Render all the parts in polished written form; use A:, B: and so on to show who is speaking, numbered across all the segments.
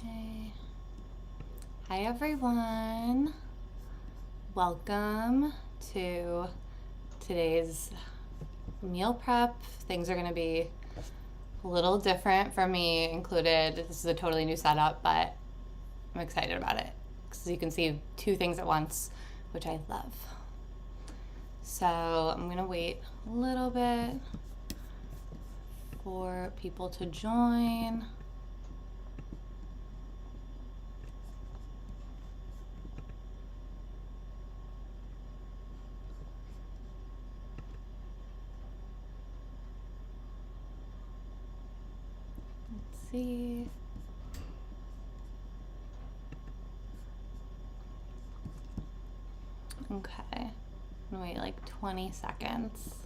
A: Okay. Hi everyone. Welcome to today's meal prep. Things are going to be a little different for me included. This is a totally new setup, but I'm excited about it because you can see two things at once, which I love. So I'm going to wait a little bit for people to join. Let's see. Okay, I'm gonna wait like 20 seconds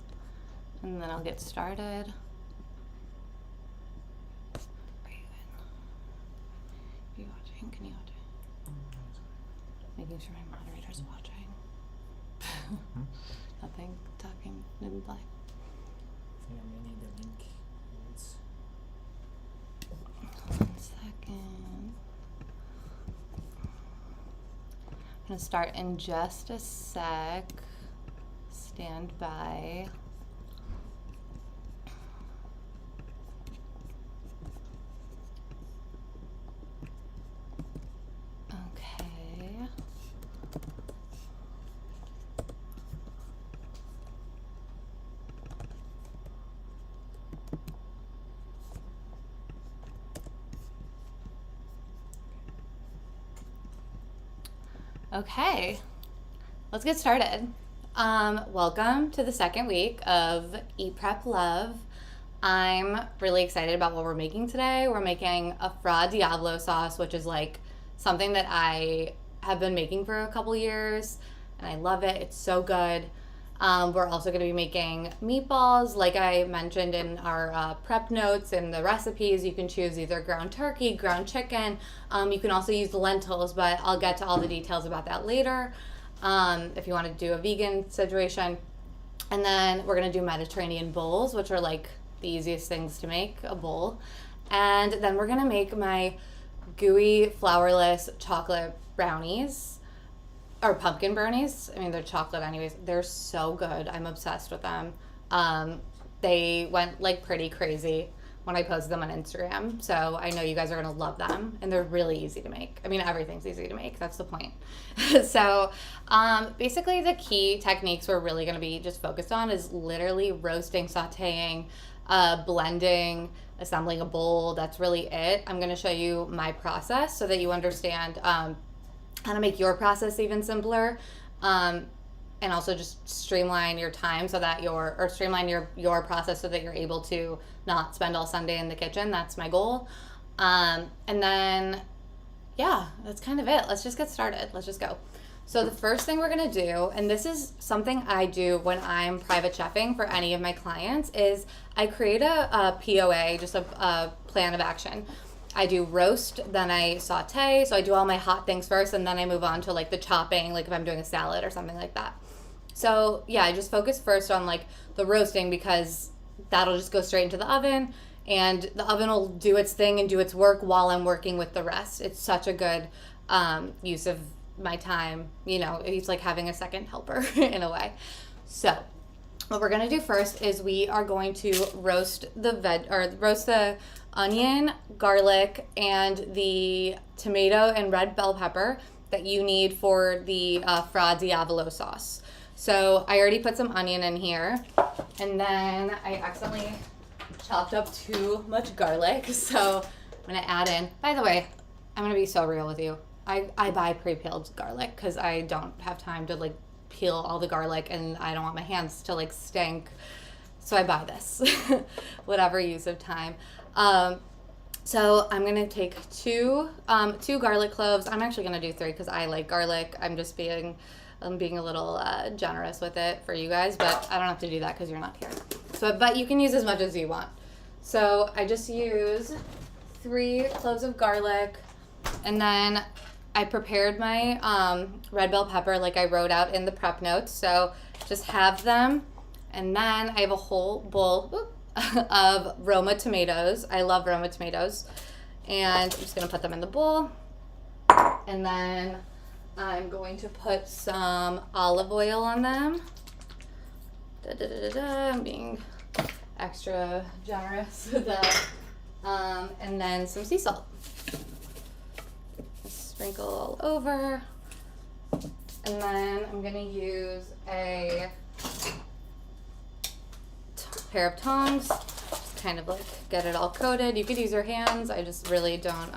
A: and then I'll get started. Are you watching? Can you watch? Making sure my moderator's watching. Nothing, talking in black.
B: I think I'm gonna need the link. It's
A: 1 second. I'm gonna start in just a sec. Stand by. Okay. Okay, let's get started. Welcome to the second week of Eat Prep Love. I'm really excited about what we're making today. We're making a Fra Diavolo sauce, which is like something that I have been making for a couple years, and I love it. It's so good. We're also going to be making meatballs, like I mentioned in our prep notes and the recipes. You can choose either ground turkey, ground chicken. You can also use the lentils, but I'll get to all the details about that later if you want to do a vegan situation. And then we're going to do Mediterranean bowls, which are like the easiest things to make, a bowl. And then we're going to make my gooey flourless chocolate brownies. Or pumpkin brownies. I mean, they're chocolate anyways. They're so good. I'm obsessed with them. They went like pretty crazy when I posted them on Instagram. So I know you guys are going to love them. And they're really easy to make. I mean, everything's easy to make. That's the point. So basically the key techniques we're really going to be just focused on is literally roasting, sauteing, blending, assembling a bowl. That's really it. I'm going to show you my process so that you understand how to make your process even simpler, and also just streamline your time so that streamline your process so that you're able to not spend all Sunday in the kitchen. That's my goal. And then, yeah, that's kind of it. Let's just get started. Let's just go. So the first thing we're gonna do, and this is something I do when I'm private chefing for any of my clients, is I create a POA, just a plan of action. I do roast, then I saute, so I do all my hot things first, and then I move on to like the chopping, like if I'm doing a salad or something like that. So yeah, I just focus first on like the roasting because that'll just go straight into the oven, and the oven will do its thing and do its work while I'm working with the rest. It's such a good use of my time. You know, it's like having a second helper in a way. So what we're gonna do first is we are going to roast the onion, garlic, and the tomato and red bell pepper that you need for the Fra Diavolo sauce. So I already put some onion in here, and then I accidentally chopped up too much garlic, so I'm gonna add in, by the way, I'm gonna be so real with you. I buy pre-peeled garlic because I don't have time to like peel all the garlic, and I don't want my hands to like stink, so I buy this. Whatever use of time. So I'm gonna take two garlic cloves. I'm actually gonna do 3 because I like garlic. I'm being a little generous with it for you guys, but I don't have to do that because you're not here. So, but you can use as much as you want. So I just use 3 cloves of garlic, and then I prepared my red bell pepper like I wrote out in the prep notes. So just have them, and then I have a whole bowl of Roma tomatoes. I love Roma tomatoes. And I'm just gonna put them in the bowl. And then I'm going to put some olive oil on them. I'm being extra generous with that. And then some sea salt. Just sprinkle all over. And then I'm gonna use a pair of tongs, just kind of like get it all coated. You could use your hands. I just really don't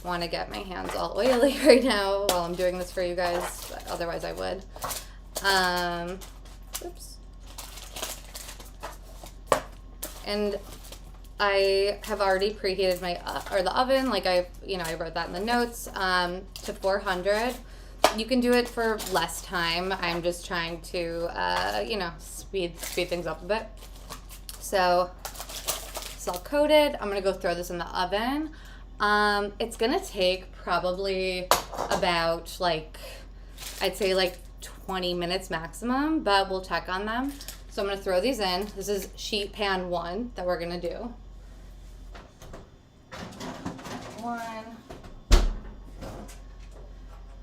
A: want to get my hands all oily right now while I'm doing this for you guys, but otherwise I would. Oops. And I have already preheated my the oven, like I wrote that in the notes, to 400. You can do it for less time. I'm just trying to speed things up a bit. So it's all coated. I'm gonna go throw this in the oven. It's gonna take probably about I'd say 20 minutes maximum, but we'll check on them. So I'm gonna throw these in. This is sheet pan 1 that we're gonna do. 1.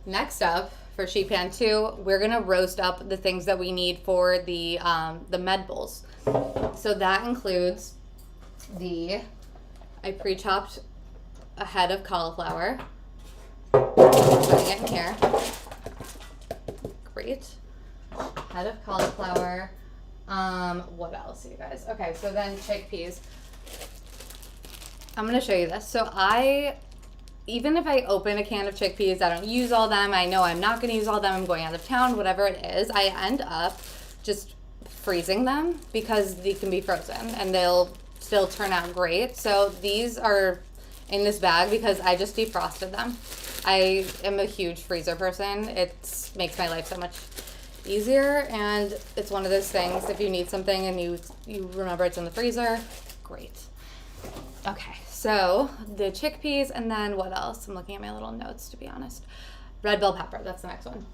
A: Next up, for sheet pan 2, we're gonna roast up the things that we need for the med bowls. So that includes I pre-chopped a head of cauliflower. Putting it in here. Great. Head of cauliflower. What else, you guys? Okay, so then chickpeas. I'm gonna show you this. So even if I open a can of chickpeas, I don't use all them. I know I'm not gonna use all them. I'm going out of town, whatever it is. I end up just freezing them because they can be frozen and they'll still turn out great. So these are in this bag because I just defrosted them. I am a huge freezer person. It makes my life so much easier, and it's one of those things, if you need something and you remember it's in the freezer, great. Okay, so the chickpeas, and then what else? I'm looking at my little notes, to be honest. Red bell pepper, that's the next one.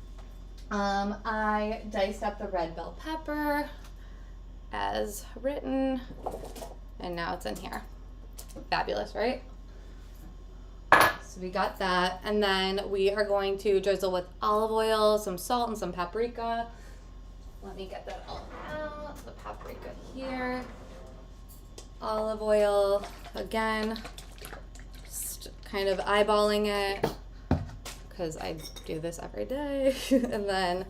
A: I diced up the red bell pepper as written, and now it's in here. Fabulous, right? So we got that, and then we are going to drizzle with olive oil, some salt, and some paprika. Let me get that all out. The paprika here. Olive oil, again, just kind of eyeballing it because I do this every day. And then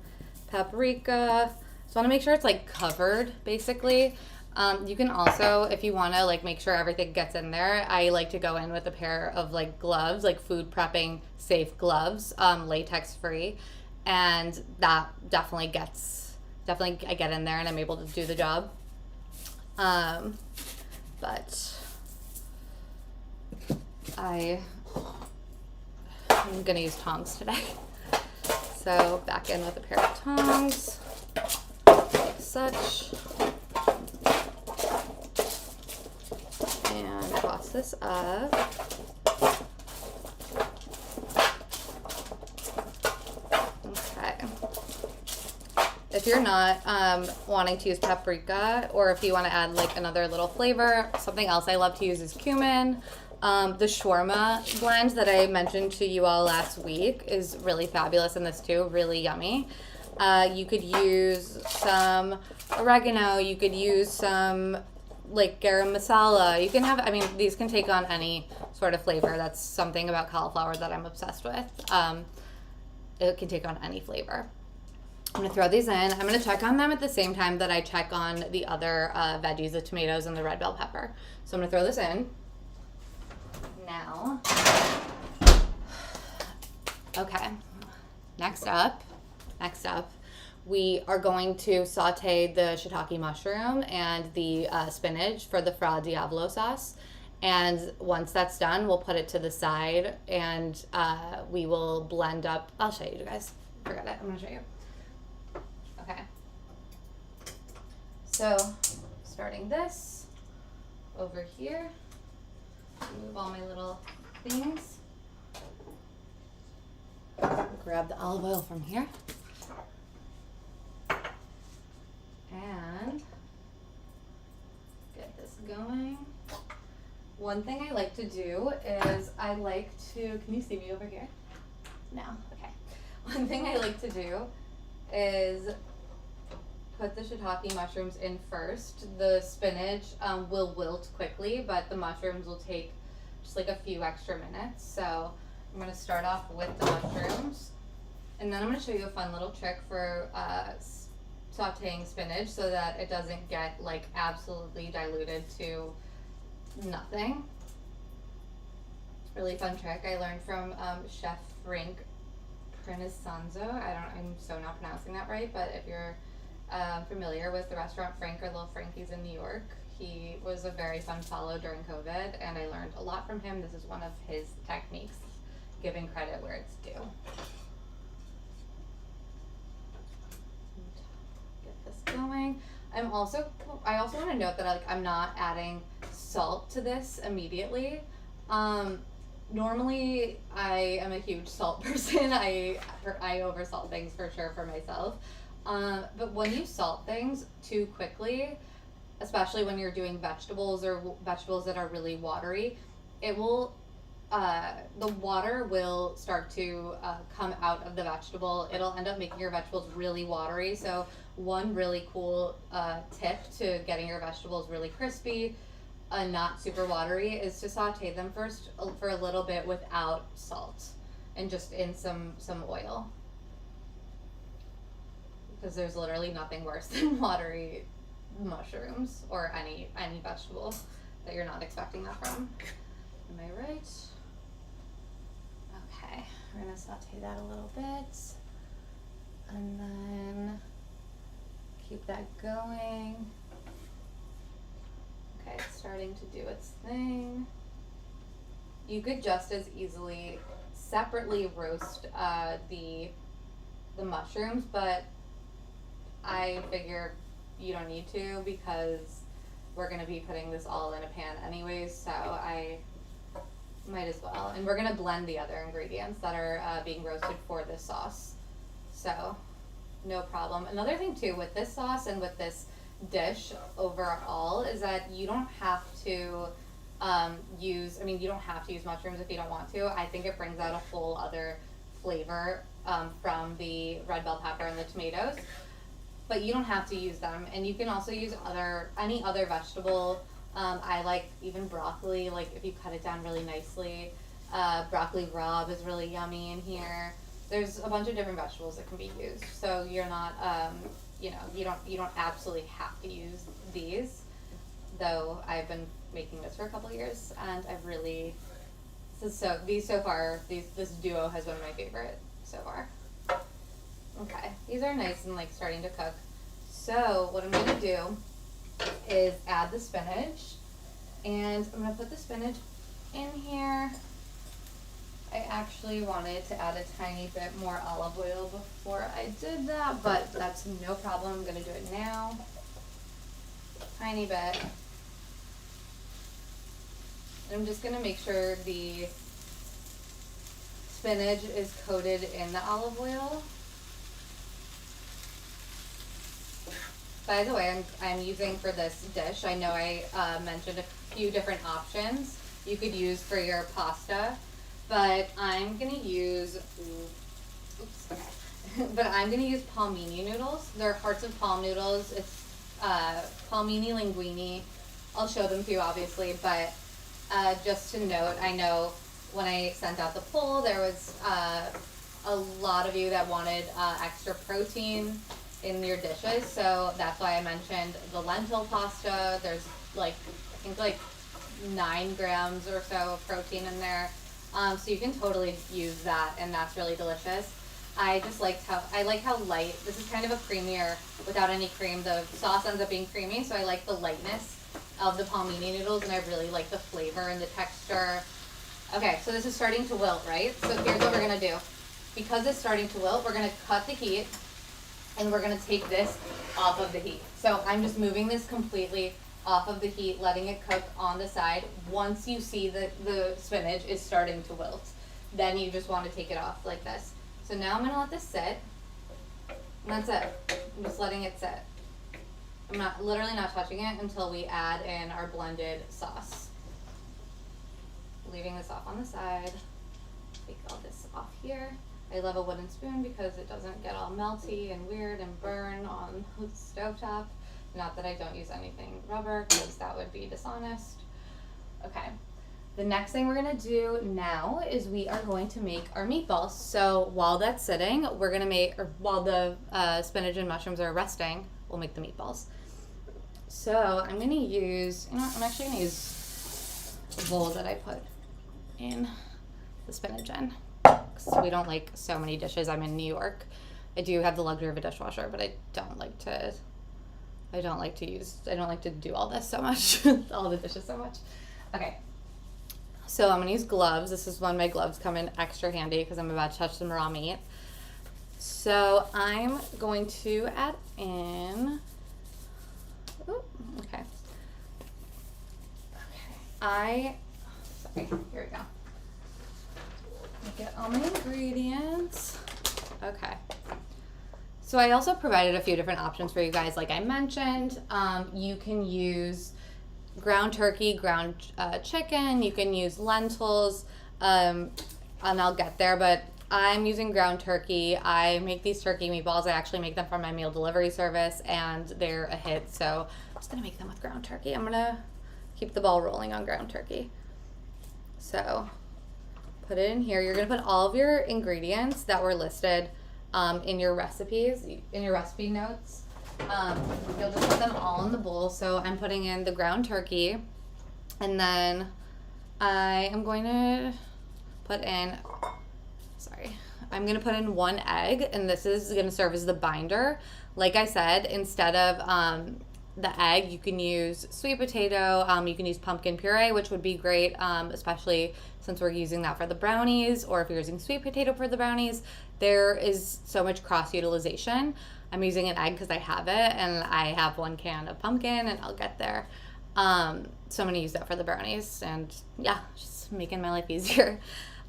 A: paprika. Just want to make sure it's covered, basically. You can also, if you want to make sure everything gets in there, I like to go in with a pair of gloves, food prepping safe gloves, latex free, and that definitely I get in there and I'm able to do the job. But I'm gonna use tongs today. So back in with a pair of tongs, like such. And toss this up. Okay. If you're not wanting to use paprika, or if you want to add another little flavor, something else I love to use is cumin. The shawarma blend that I mentioned to you all last week is really fabulous in this too, really yummy. You could use some oregano, you could use some garam masala. You can have, these can take on any sort of flavor. That's something about cauliflower that I'm obsessed with. It can take on any flavor. I'm gonna throw these in. I'm gonna check on them at the same time that I check on the other veggies, the tomatoes and the red bell pepper. So I'm gonna throw this in now. Okay, next up, we are going to saute the shiitake mushroom and the spinach for the Fra Diavolo sauce. And once that's done, we'll put it to the side and we will blend up. I'll show you guys. Forget it. I'm going to show you. Okay. So starting this over here. Move all my little things. Grab the olive oil from here. And get this going. one thing I like to do is I like to, can you see me over here? No, okay. One thing I like to do is put the shiitake mushrooms in first. The spinach will wilt quickly, but the mushrooms will take just like a few extra minutes. So I'm gonna start off with the mushrooms, and then I'm gonna show you a fun little trick for sauteing spinach so that it doesn't get like absolutely diluted to nothing. Really fun trick I learned from Chef Frank Prinisanzo. I'm so not pronouncing that right, but if you're familiar with the restaurant Frank or Little Frankie's in New York, he was a very fun follow during COVID, and I learned a lot from him. This is one of his techniques, giving credit where it's due. Get this going. I also want to note that I'm not adding salt to this immediately. Normally I am a huge salt person. I oversalt things for sure for myself. But when you salt things too quickly, especially when you're doing vegetables or vegetables that are really watery, it will the water will start to come out of the vegetable. It'll end up making your vegetables really watery. So one really cool tip to getting your vegetables really crispy, not super watery, is to saute them first for a little bit without salt and just in some oil. Because there's literally nothing worse than watery mushrooms or any vegetable that you're not expecting that from. Am I right? Okay, we're gonna saute that a little bit, and then keep that going. Okay, it's starting to do its thing. You could just as easily separately roast the mushrooms, but I figure you don't need to because we're gonna be putting this all in a pan anyways, so I might as well. And we're gonna blend the other ingredients that are being roasted for this sauce, so no problem. Another thing too with this sauce and with this dish overall is that you don't have to you don't have to use mushrooms if you don't want to. I think it brings out a whole other flavor from the red bell pepper and the tomatoes. But you don't have to use them, and you can also use any other vegetable. I like even broccoli, like if you cut it down really nicely. Broccoli rabe is really yummy in here. There's a bunch of different vegetables that can be used, so you're not, you don't absolutely have to use these. Though I've been making this for a couple years, and I've really this duo has been my favorite so far. Okay, these are nice and like starting to cook. So what I'm gonna do is add the spinach, and I'm gonna put the spinach in here. I actually wanted to add a tiny bit more olive oil before I did that, but that's no problem. I'm gonna do it now. Tiny bit. I'm just gonna make sure the spinach is coated in the olive oil. By the way, I'm using for this dish, I know I mentioned a few different options you could use for your pasta, but I'm gonna use, but I'm gonna use palmini noodles. They're hearts of palm noodles. It's palmini linguine. I'll show them to you obviously, but just to note, I know when I sent out the poll, there was a lot of you that wanted extra protein in your dishes, so that's why I mentioned the lentil pasta. There's I think 9 grams or so of protein in there, so you can totally use that, and that's really delicious. I like how light, this is kind of a creamier, without any cream, the sauce ends up being creamy, so I like the lightness of the palmini noodles, and I really like the flavor and the texture. Okay, so this is starting to wilt, right? So here's what we're gonna do. Because it's starting to wilt, we're gonna cut the heat, and we're gonna take this off of the heat. So I'm just moving this completely off of the heat, letting it cook on the side. Once you see that the spinach is starting to wilt, then you just wanna take it off like this. So now I'm gonna let this sit, and that's it. I'm just letting it sit. I'm literally not touching it until we add in our blended sauce. leaving this off on the side. Take all this off here. I love a wooden spoon because it doesn't get all melty and weird and burn on the stovetop. Not that I don't use anything rubber, because that would be dishonest. Okay. The next thing we're gonna do now is we are going to make our meatballs. So while that's sitting, we're gonna make, or while the spinach and mushrooms are resting, we'll make the meatballs. So I'm gonna use, I'm actually gonna use the bowl that I put in the spinach in, because we don't like so many dishes. I'm in New York. I do have the luxury of a dishwasher, but I don't like to do all this so much, all the dishes so much. Okay. So I'm gonna use gloves. This is when my gloves come in extra handy because I'm about to touch some raw meat. So I'm going to add in, okay. Sorry, here we go. Get all my ingredients. Okay. So I also provided a few different options for you guys. Like I mentioned, you can use ground turkey, ground chicken, you can use lentils, and I'll get there, but I'm using ground turkey. I make these turkey meatballs. I actually make them for my meal delivery service, and they're a hit, so I'm just gonna make them with ground turkey. I'm gonna keep the ball rolling on ground turkey. So put it in here. You're gonna put all of your ingredients that were listed in your recipes, in your recipe notes. You'll just put them all in the bowl. So I'm putting in the ground turkey, and then I am going to put in, I'm going to put in 1 egg, and this is going to serve as the binder. Like I said, instead of the egg, you can use sweet potato, you can use pumpkin puree, which would be great, especially since we're using that for the brownies, or if you're using sweet potato for the brownies. There is so much cross utilization. I'm using an egg because I have it, and I have 1 can of pumpkin, and I'll get there. So I'm going to use that for the brownies, and yeah, just making my life easier.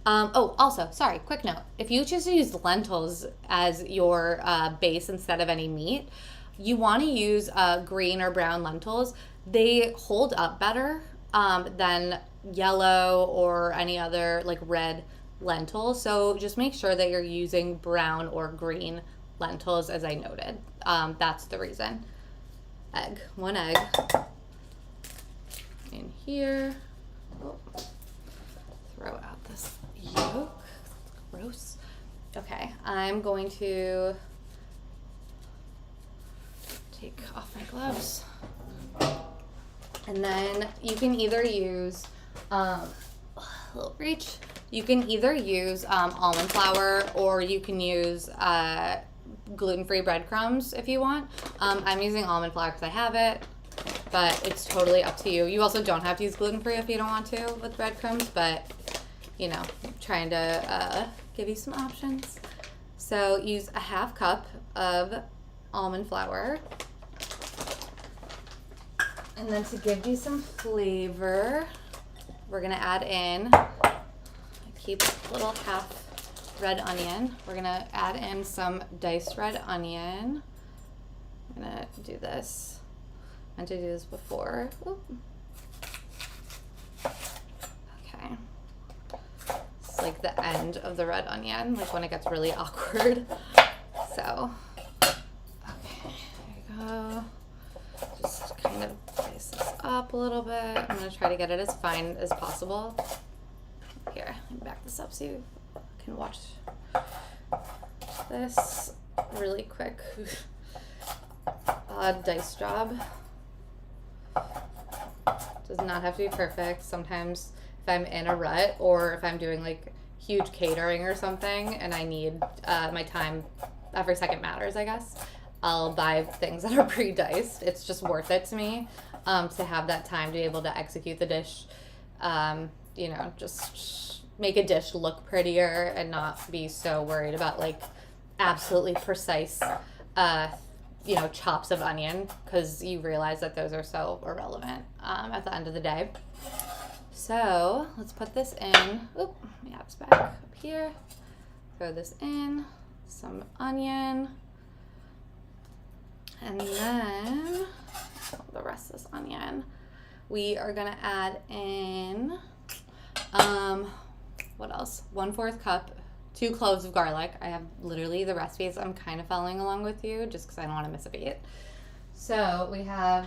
A: Also, sorry, quick note. If you choose to use lentils as your base instead of any meat, you want to use green or brown lentils. They hold up better than yellow or any other like red lentils. So just make sure that you're using brown or green lentils, as I noted. That's the reason. Egg, 1 egg in here. Oh. Throw out this yolk. Gross. Okay, I'm going to take off my gloves. And then you can either use, little reach, you can either use almond flour, or you can use gluten-free breadcrumbs if you want. I'm using almond flour because I have it, but it's totally up to you. You also don't have to use gluten-free if you don't want to with breadcrumbs, but you know, I'm trying to give you some options. So use a 1/2 cup of almond flour. And then to give you some flavor, we're gonna add in, keep a little 1/2 red onion. We're gonna add in some diced red onion. I'm gonna do this. I meant to do this before. Oop. Okay. It's like the end of the red onion, like when it gets really awkward. So, okay, there you go. Just kind of dice this up a little bit. I'm gonna try to get it as fine as possible. Here, let me back this up so you can watch this really quick dice job. Does not have to be perfect. Sometimes if I'm in a rut, or if I'm doing like huge catering or something and I need my time, every second matters, I guess, I'll buy things that are pre-diced. It's just worth it to me to have that time to be able to execute the dish, you know, just make a dish look prettier and not be so worried about like absolutely precise you know, chops of onion, because you realize that those are so irrelevant at the end of the day. So let's put this in. Oop, my app's back up here. Throw this in, some onion, and then the rest of this onion, we are gonna add in What else? 1/4 cup, 2 cloves of garlic. I have literally the recipes I'm kind of following along with you just because I don't want to miss a beat. So we have,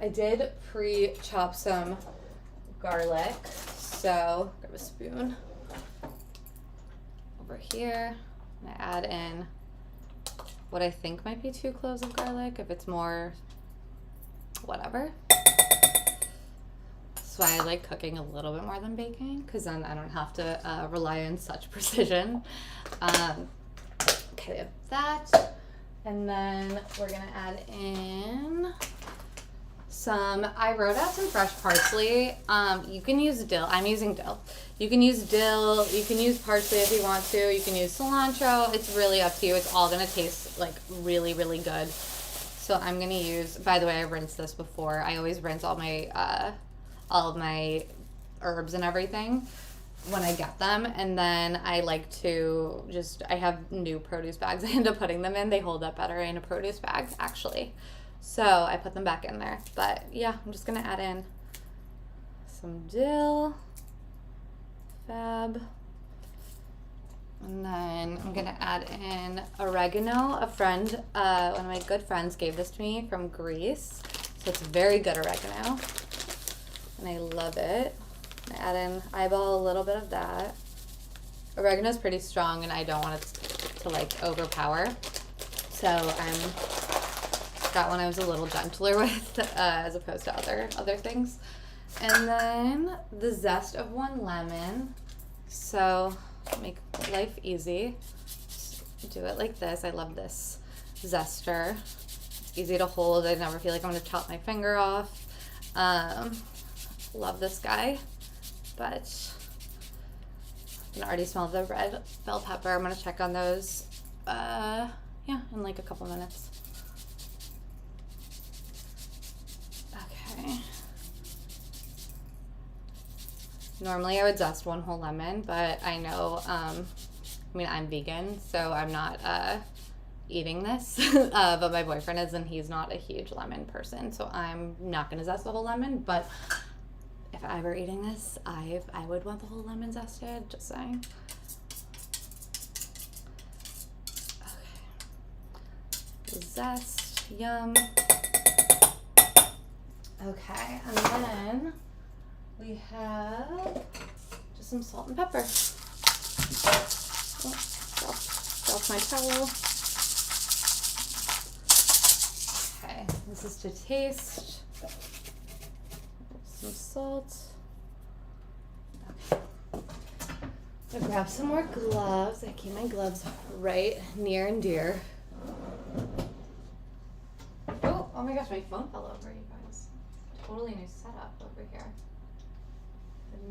A: I did pre-chop some garlic. So grab a spoon over here. And I add in what I think might be 2 cloves of garlic. If it's more, whatever. That's why I like cooking a little bit more than baking, because then I don't have to rely on such precision. Okay, we have that. And then we're going to add in some, I wrote out some fresh parsley. You can use dill. I'm using dill. You can use dill. You can use parsley if you want to. You can use cilantro. It's really up to you. It's all going to taste like really, really good. So I'm going to use, by the way, I rinsed this before. I always rinse all of my herbs and everything when I get them. And then I like to I have new produce bags I end up putting them in. They hold up better in a produce bag, actually. So I put them back in there. But yeah, I'm just going to add in some dill. Fab. And then I'm going to add in oregano. A friend, one of my good friends gave this to me from Greece. So it's very good oregano. And I love it. I eyeball a little bit of that. Oregano is pretty strong and I don't want it to like overpower. So that one I was a little gentler with as opposed to other things. And then the zest of 1 lemon. So make life easy. Just do it like this. I love this zester. It's easy to hold. I never feel like I'm going to chop my finger off. Love this guy. But I can already smell the red bell pepper. I'm going to check on those in like a couple minutes. Okay. Normally I would zest 1 whole lemon, but I know, I'm vegan, so I'm not eating this, but my boyfriend is, and he's not a huge lemon person, so I'm not going to zest the whole lemon, but if I were eating this, I would want the whole lemon zested, just saying. Okay. Zest, yum. Okay, and then we have just some salt and pepper. Oh, drop my towel. Okay, this is to taste. Some salt. Okay. I'm gonna grab some more gloves. I keep my gloves right near and dear. Oh my gosh, my phone fell over, you guys. Totally new setup over here.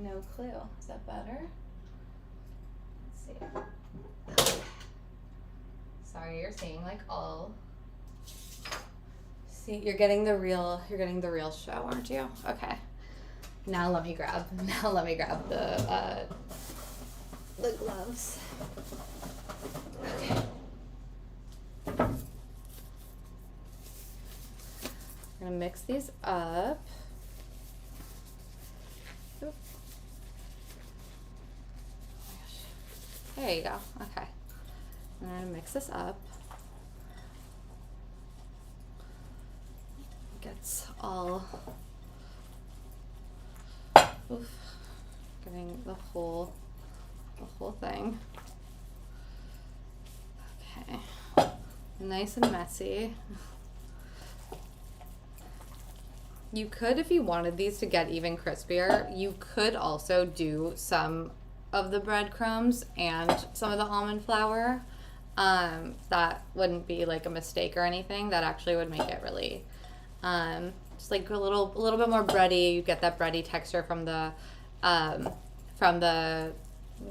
A: No clue. Is that better? Let's see. Okay. Sorry, you're seeing like all. See, you're getting the real show, aren't you? Okay. Now let me grab the gloves. Okay. I'm gonna mix these up. Oop. There you go. Okay. I'm gonna mix this up. Gets all. Oof, getting the whole thing. Okay. Nice and messy. You could, if you wanted these to get even crispier, you could also do some of the breadcrumbs and some of the almond flour. That wouldn't be like a mistake or anything. That actually would make it really, just like a little bit more bready. You get that bready texture from the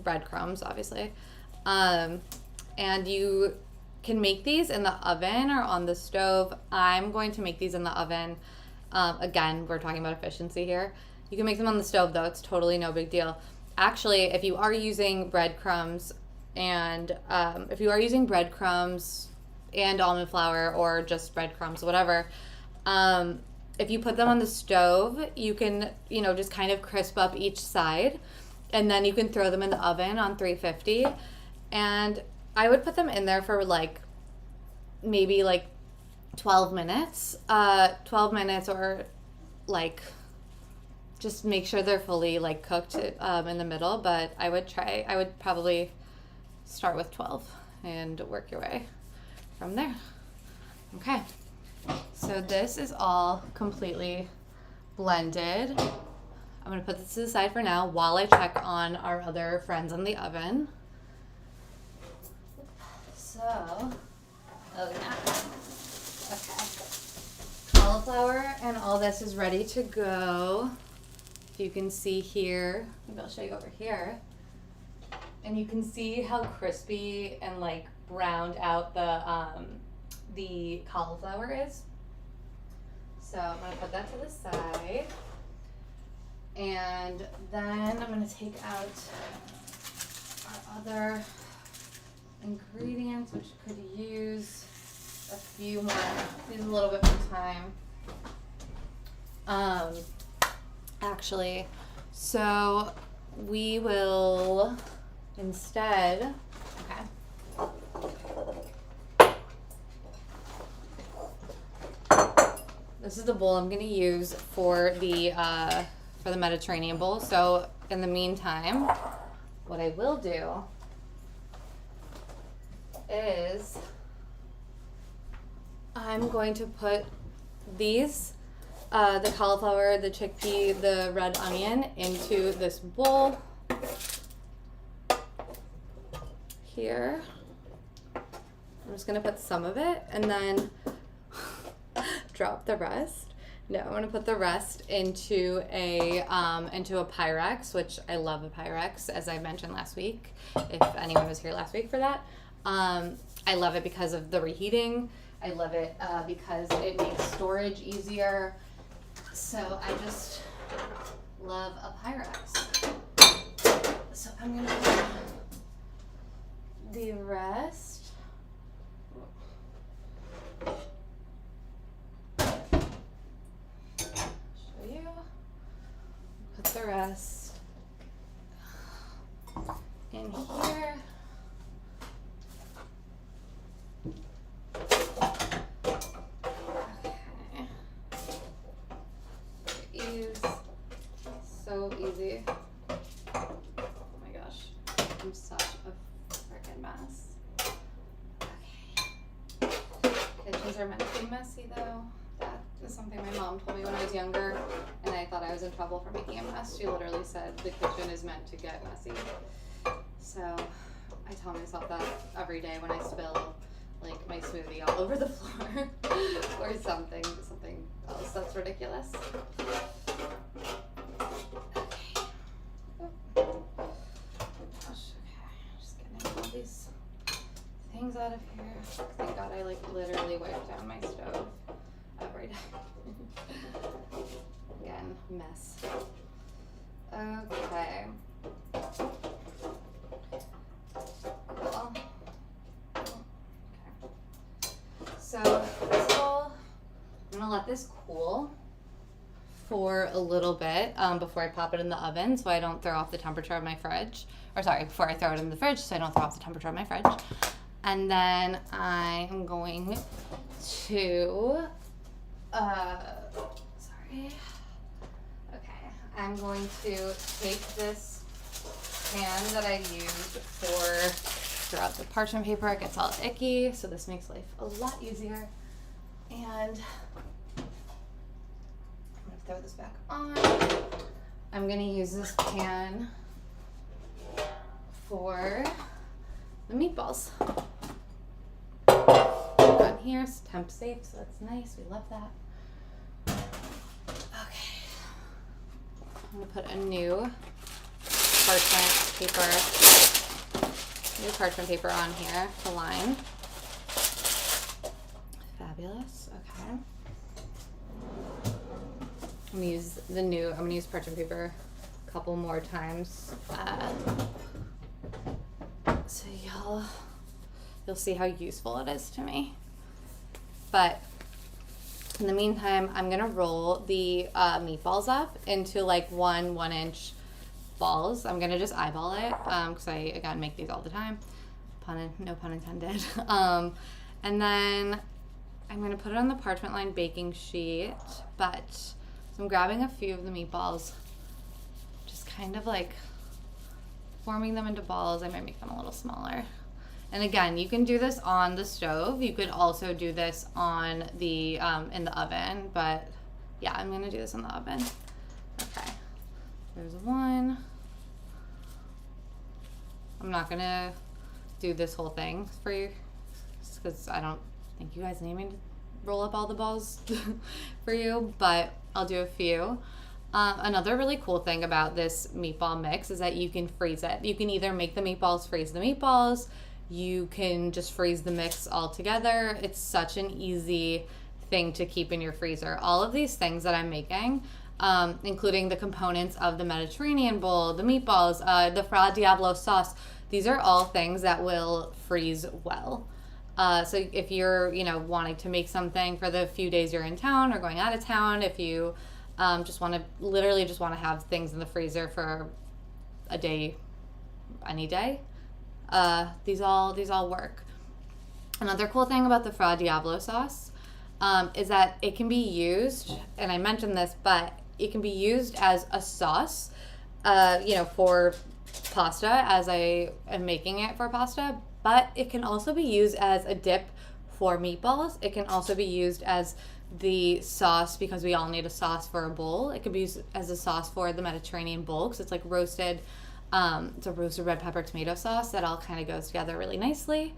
A: breadcrumbs, obviously. And you can make these in the oven or on the stove. I'm going to make these in the oven. Again, we're talking about efficiency here. You can make them on the stove though. It's totally no big deal. Actually, if you are using breadcrumbs and almond flour or just breadcrumbs, whatever, if you put them on the stove, you can, just kind of crisp up each side, and then you can throw them in the oven on 350. And I would put them in there for like maybe like 12 minutes. 12 minutes, or like just make sure they're fully like cooked in the middle. But I would probably start with 12 and work your way from there. Okay. So this is all completely blended. I'm going to put this to the side for now while I check on our other friends in the oven. So, oh yeah. Okay. Cauliflower and all this is ready to go. If you can see here, maybe I'll show you over here. And you can see how crispy and like browned out the cauliflower is. So I'm going to put that to the side. And then I'm going to take out our other ingredients, which could use a few more, use a little bit more time. Actually, so we will instead, okay. This is the bowl I'm going to use for the Mediterranean bowl. So in the meantime, what I will do is I'm going to put these, the cauliflower, the chickpea, the red onion into this bowl here. I'm just going to put some of it and then drop the rest. No, I'm going to put the rest into a Pyrex, which I love a Pyrex, as I mentioned last week, if anyone was here last week for that. I love it because of the reheating. I love it because it makes storage easier. So I just love a Pyrex. So I'm going to put the rest. Put the rest in here. Okay. Ease. So easy. Oh my gosh. I'm such a freaking mess. Okay. Kitchens are meant to be messy though. That is something my mom told me when I was younger, and I thought I was in trouble for making a mess. She literally said the kitchen is meant to get messy. So I tell myself that every day when I spill like my smoothie all over the floor or something else that's ridiculous. Okay. Oh gosh, okay. Just getting all these things out of here. Thank God I like literally wiped down my stove every day. Again, mess. Okay. Cool. Okay. So this all, I'm gonna let this cool for a little bit before I pop it in the oven, so I don't throw off the temperature of my fridge. Or sorry, before I throw it in the fridge, so I don't throw off the temperature of my fridge. And then I'm going to I'm going to take this pan that I use for throw out the parchment paper. It gets all icky, so this makes life a lot easier. And I'm gonna throw this back on. I'm gonna use this pan for the meatballs. On here, it's temp safe, so that's nice. We love that. Okay, I'm gonna put a new parchment paper on here to line. Fabulous. Okay. I'm gonna use parchment paper a couple more times. So you'll see how useful it is to me. But In the meantime, I'm gonna roll the meatballs up into like 1-inch balls. I'm gonna just eyeball it because I again make these all the time. No pun intended. And then I'm gonna put it on the parchment lined baking sheet. So I'm grabbing a few of the meatballs, just kind of like forming them into balls. I might make them a little smaller. And again, you can do this on the stove. You could also do this on the in the oven, but yeah, I'm gonna do this in the oven. Okay, there's one. I'm not gonna do this whole thing for you because I don't think you guys need me to roll up all the balls for you, but I'll do a few. Another really cool thing about this meatball mix is that you can freeze it. You can either make the meatballs, freeze the meatballs. You can just freeze the mix all together. It's such an easy thing to keep in your freezer. All of these things that I'm making, including the components of the Mediterranean bowl, the meatballs, the Fra Diavolo sauce, these are all things that will freeze well. So if you're, wanting to make something for the few days you're in town or going out of town, if you just want to have things in the freezer for a day, any day, these all work. Another cool thing about the Fra Diavolo sauce is that it can be used, and I mentioned this, but it can be used as a sauce, for pasta, as I am making it for pasta, but it can also be used as a dip for meatballs. It can also be used as the sauce, because we all need a sauce for a bowl. It could be used as a sauce for the Mediterranean bowl because it's like roasted. It's a roasted red pepper tomato sauce that all kind of goes together really nicely.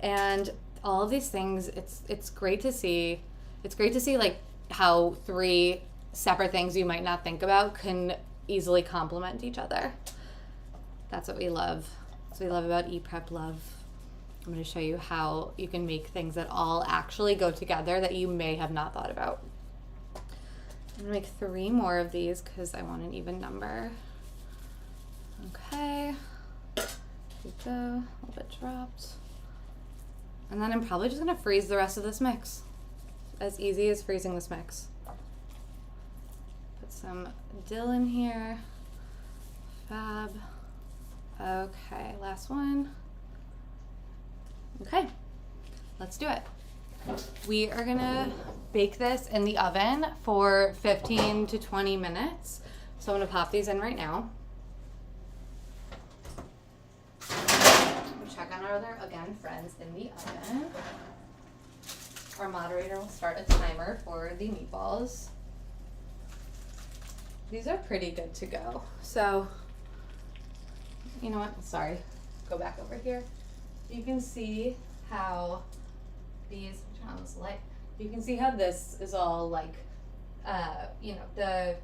A: And all of these things, it's great to see. It's great to see like how three separate things you might not think about can easily complement each other. That's what we love. That's what we love about Eat Prep Love. I'm going to show you how you can make things that all actually go together that you may have not thought about. I'm going to make 3 more of these because I want an even number. Okay. Here we go. A little bit dropped. And then I'm probably just going to freeze the rest of this mix. As easy as freezing this mix. Put some dill in here. Fab. Okay, last one. Okay, let's do it. We are gonna bake this in the oven for 15 to 20 minutes. So I'm gonna pop these in right now. Check on our other, again, friends in the oven. Our moderator will start a timer for the meatballs. These are pretty good to go. So, you know what? Sorry, go back over here. You can see how these, turn on this light. You can see how this is all like, the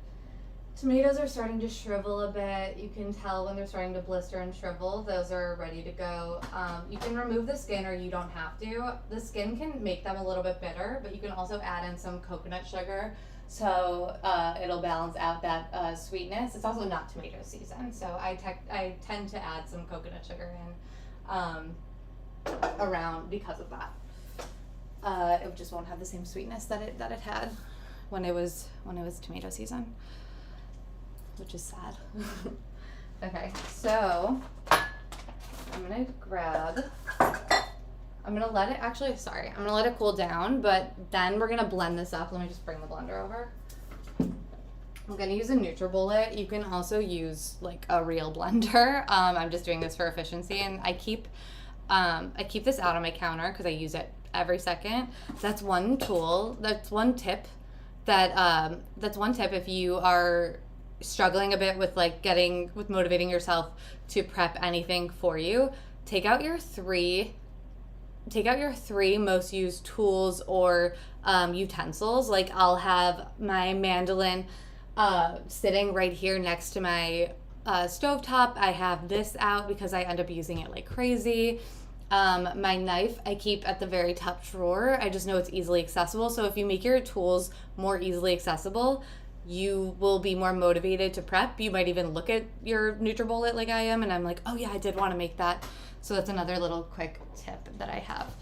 A: tomatoes are starting to shrivel a bit. You can tell when they're starting to blister and shrivel. Those are ready to go. You can remove the skin or you don't have to. The skin can make them a little bit bitter, but you can also add in some coconut sugar. So it'll balance out that sweetness. It's also not tomato season, so I tend to add some coconut sugar in around because of that. It just won't have the same sweetness that it had when it was tomato season, which is sad. Okay, so I'm gonna let it cool down, but then we're gonna blend this up. Let me just bring the blender over. I'm gonna use a NutriBullet. You can also use like a real blender. I'm just doing this for efficiency, and I keep this out on my counter because I use it every second. That's one tool. That's one tip. That's one tip if you are struggling a bit with motivating yourself to prep anything for you. Take out your three most used tools or utensils. Like I'll have my mandolin sitting right here next to my stovetop. I have this out because I end up using it like crazy. My knife I keep at the very top drawer. I just know it's easily accessible. So if you make your tools more easily accessible, you will be more motivated to prep. You might even look at your NutriBullet like I am, and I'm like, oh yeah, I did want to make that. So that's another little quick tip that I have.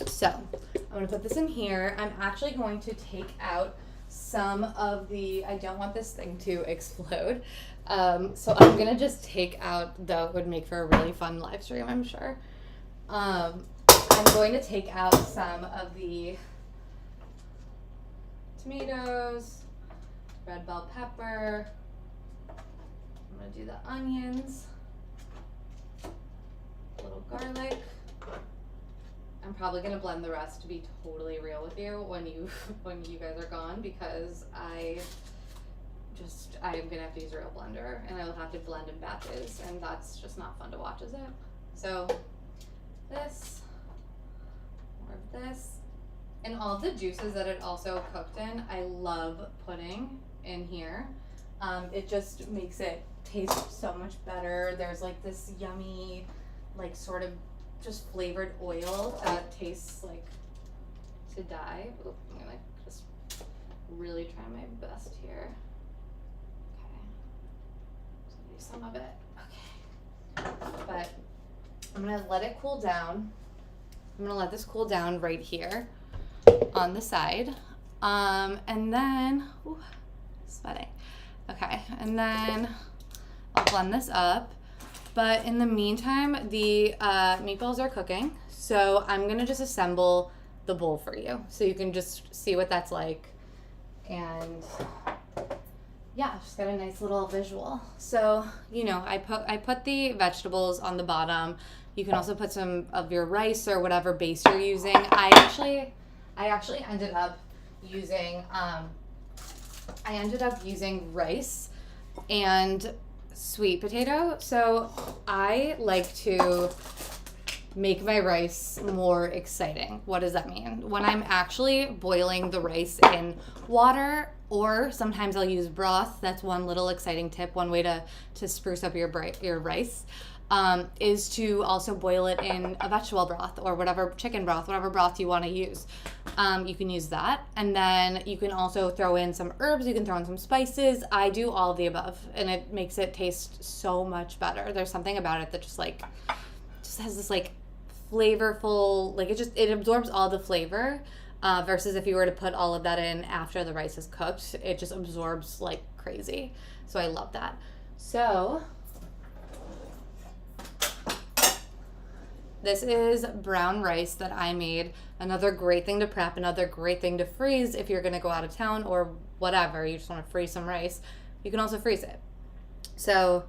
A: So I'm gonna put this in here. I'm actually going to take out some of the, I don't want this thing to explode. So I'm gonna just take out, though it would make for a really fun live stream, I'm sure. I'm going to take out some of the tomatoes, red bell pepper. I'm gonna do the onions, a little garlic. I'm probably gonna blend the rest, to be totally real with you, when you guys are gone, because I'm gonna have to use a real blender, and I will have to blend in batches, and that's just not fun to watch, is it? So this, more of this, and all the juices that it also cooked in, I love putting in here. It just makes it taste so much better. There's like this yummy, like sort of just flavored oil that tastes like to die. Oop, I'm gonna just really try my best here. Okay, just gonna do some of it. Okay, but I'm gonna let it cool down. I'm gonna let this cool down right here on the side, and then sweating. Okay, and then I'll blend this up. But in the meantime, the meatballs are cooking, so I'm gonna just assemble the bowl for you, so you can just see what that's like, and yeah, just got a nice little visual. So I put the vegetables on the bottom. You can also put some of your rice or whatever base you're using. I actually ended up using rice and sweet potato. So I like to make my rice more exciting. What does that mean? When I'm actually boiling the rice in water, or sometimes I'll use broth. That's one little exciting tip. One way to spruce up your rice is to also boil it in a vegetable broth or whatever, chicken broth, whatever broth you want to use. You can use that. And then you can also throw in some herbs. You can throw in some spices. I do all of the above, and it makes it taste so much better. There's something about it that just has this like flavorful, like it absorbs all the flavor, versus if you were to put all of that in after the rice is cooked, it just absorbs like crazy. So I love that. So this is brown rice that I made. Another great thing to prep, another great thing to freeze if you're gonna go out of town or whatever, you just wanna freeze some rice. You can also freeze it. So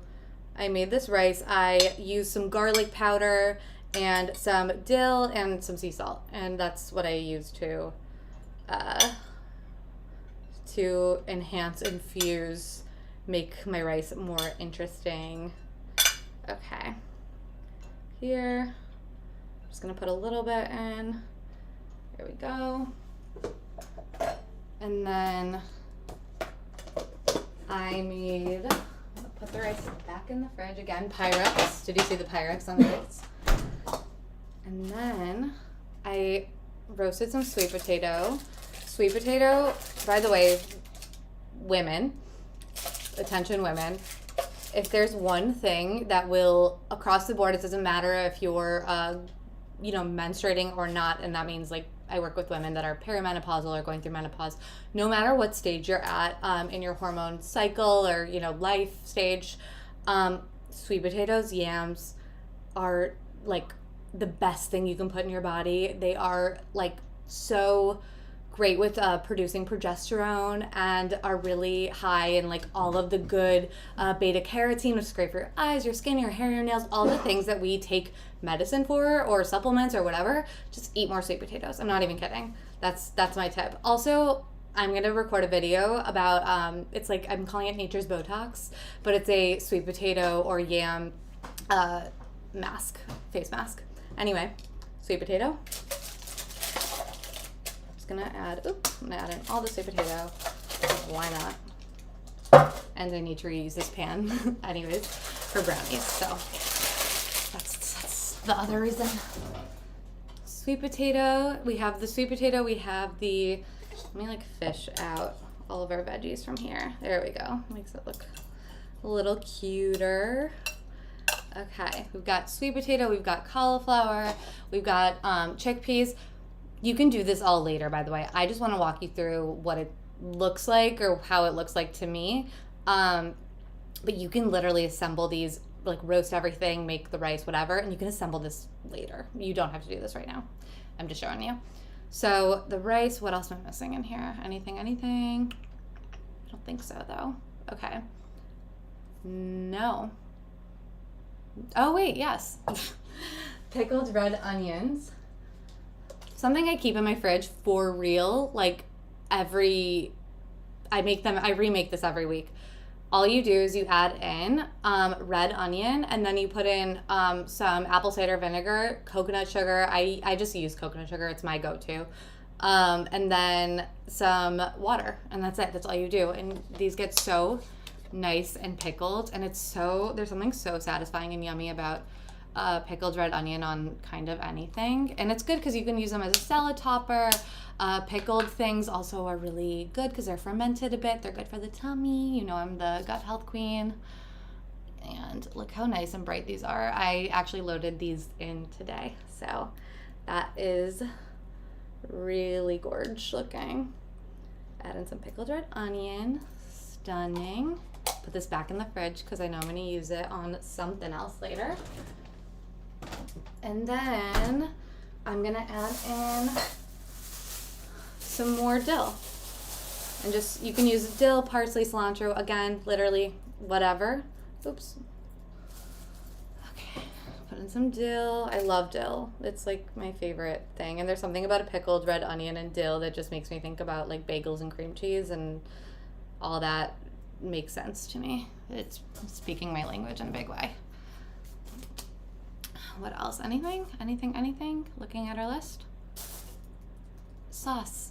A: I made this rice. I used some garlic powder and some dill and some sea salt, and that's what I used to enhance, infuse, make my rice more interesting. Okay, here, I'm just gonna put a little bit in. There we go. And then I'm gonna put the rice back in the fridge again. Pyrex. Did you see the Pyrex on the rice? And then I roasted some sweet potato. Sweet potato, by the way, women, attention women, if there's one thing that will, across the board, it doesn't matter if you're, menstruating or not, and that means like I work with women that are perimenopausal or going through menopause. No matter what stage you're at in your hormone cycle or life stage, sweet potatoes, yams are like the best thing you can put in your body. They are like so great with producing progesterone and are really high in like all of the good beta carotene, which is great for your eyes, your skin, your hair, your nails, all the things that we take medicine for or supplements or whatever. Just eat more sweet potatoes. I'm not even kidding. That's my tip. Also, I'm going to record a video about, it's like, I'm calling it nature's Botox, but it's a sweet potato or yam face mask. Anyway, sweet potato. I'm gonna add in all the sweet potato. Why not? And I need to reuse this pan anyways for brownies, so that's the other reason. Sweet potato, we have the sweet potato, we have the, let me like fish out all of our veggies from here. There we go, makes it look a little cuter. Okay, we've got sweet potato, we've got cauliflower, we've got chickpeas. You can do this all later, by the way. I just want to walk you through what it looks like or how it looks like to me. But you can literally assemble these, like roast everything, make the rice, whatever, and you can assemble this later. You don't have to do this right now. I'm just showing you. So the rice, what else am I missing in here? Anything? I don't think so, though. Okay. No. Oh, wait, yes. Pickled red onions. Something I keep in my fridge for real, like I remake this every week. All you do is you add in red onion, and then you put in some apple cider vinegar, coconut sugar. I just use coconut sugar. It's my go-to. And then some water, and that's it. That's all you do. And these get so nice and pickled, and there's something so satisfying and yummy about pickled red onion on kind of anything. And it's good because you can use them as a salad topper. Pickled things also are really good because they're fermented a bit. They're good for the tummy. You know, I'm the gut health queen. And look how nice and bright these are. I actually loaded these in today. So that is really gorge looking. Add in some pickled red onion. Stunning. Put this back in the fridge because I know I'm going to use it on something else later. And then I'm going to add in some more dill. And just, you can use dill, parsley, cilantro, again, literally whatever. Oops. Okay, put in some dill. I love dill. It's like my favorite thing. And there's something about a pickled red onion and dill that just makes me think about like bagels and cream cheese, and all that makes sense to me. It's speaking my language in a big way. What else? Anything? Looking at our list. Sauce.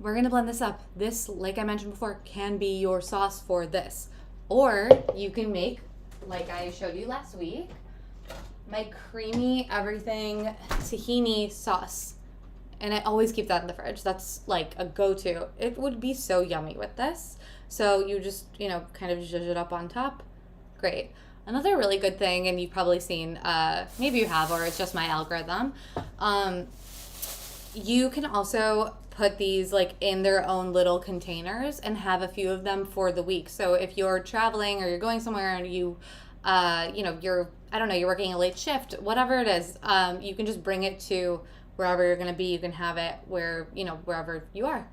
A: We're going to blend this up. This, like I mentioned before, can be your sauce for this. Or you can make, like I showed you last week, my creamy everything tahini sauce. And I always keep that in the fridge. That's like a go-to. It would be so yummy with this. So you just, kind of zhuzh it up on top. Great. Another really good thing, and you've probably seen, maybe you have, or it's just my algorithm, you can also put these like in their own little containers and have a few of them for the week. So if you're traveling or you're going somewhere and you're working a late shift, whatever it is, you can just bring it to wherever you're going to be. You can have it wherever you are.